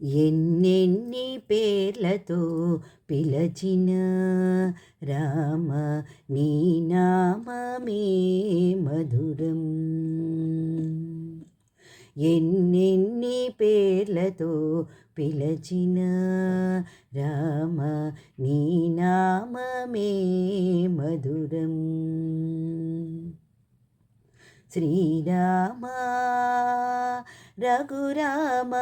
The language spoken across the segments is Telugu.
ఎన్నెన్ని పేర్లతో పిలచిన రామ నీ నామమే మధురం. ఎన్నెన్ని పేర్లతో పిలచిన రామ నీ నామమే మధురం. శ్రీరామ రఘురామ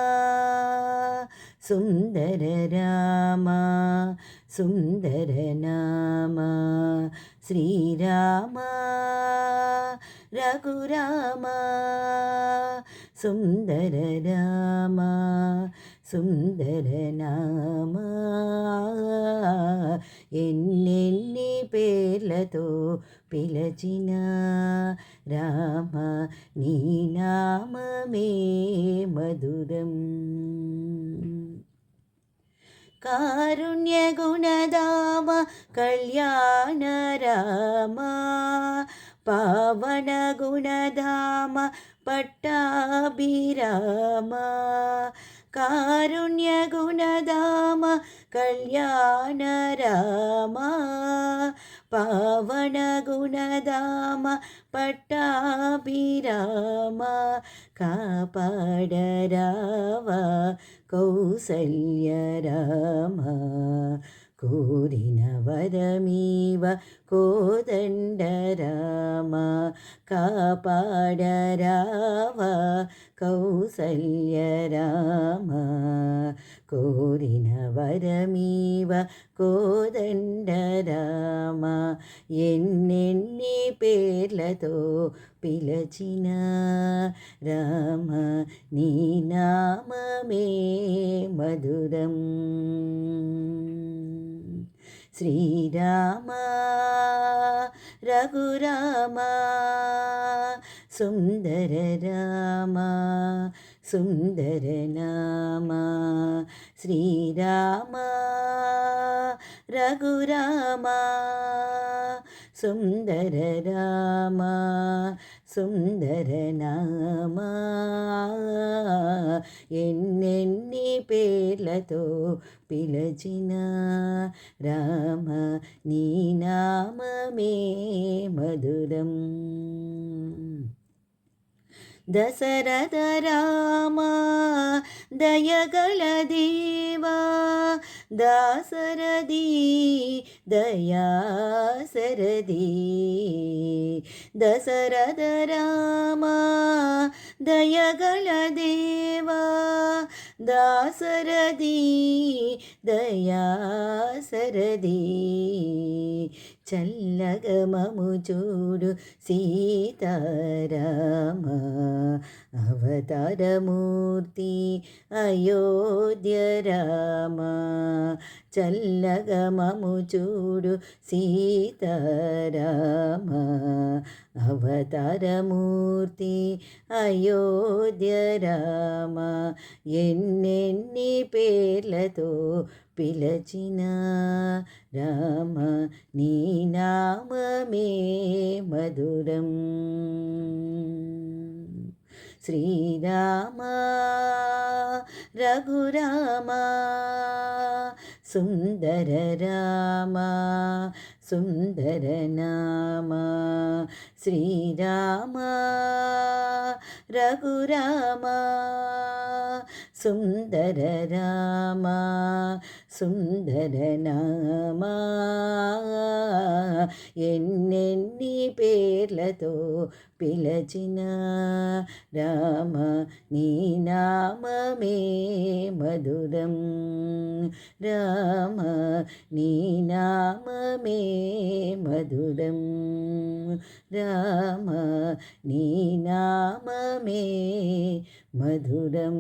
సుందర రామ సుందర నామ. శ్రీరామ రఘురామ సుందర రామ సుందర నామ. ఎన్నెన్ని పేర్లతో పిలచిన రామ నీ నామమే మధురం. కారుణ్య గుణధామ కళ్యాణ రామ పావన గుణధామ పట్టాభిరామ. కారుణ్య గుణధామ కళ్యాణ రామ పావన గుణధామ పట్టాభిరామ. కాపాడరావా కౌసల్య రామ కోరిన వరమీవ కోదండ రామ. కాపాడరావా కౌసల్య రామ కోరిన వరమీవ కోదండ రామ. ఎన్నెన్ని పేర్లతో పిలచిన రామ నీ నామమే మధురం. శ్రీరామ రఘురామ సుందర రామ సుందర నామ. శ్రీరామ రఘురామ సుందర రామ సుందర నామ. ఎన్నెన్ని పేర్లతో పిలచిన రామ నీ నామమే మధురం. దశరథ రామ దయగల దేవా దాసరథి దయాసరథి. దశరథ రామ దయగల దేవా దాసరథి దయాసరథి. చల్లగమము చూడు సీతారామ అవతారమూర్తి అయోధ్య రామ. చల్లగమము చూడు సీతారామ అవతారమూర్తి అయోధ్య రామ. ఎన్నెన్ని పేర్లతో పిలచిన రామ నీ నామమే మధురం. శ్రీరామ రఘురామ సుందర రామ సుందర నామ. శ్రీరామ రఘురామ సుందర రామ సుందర నామ. ఎన్నెన్ని పేర్లతో పిలచిన రామ నీ నామమే మధురం. రామ నీ నామమే మధురం. రామ నీ నామమే మధురం.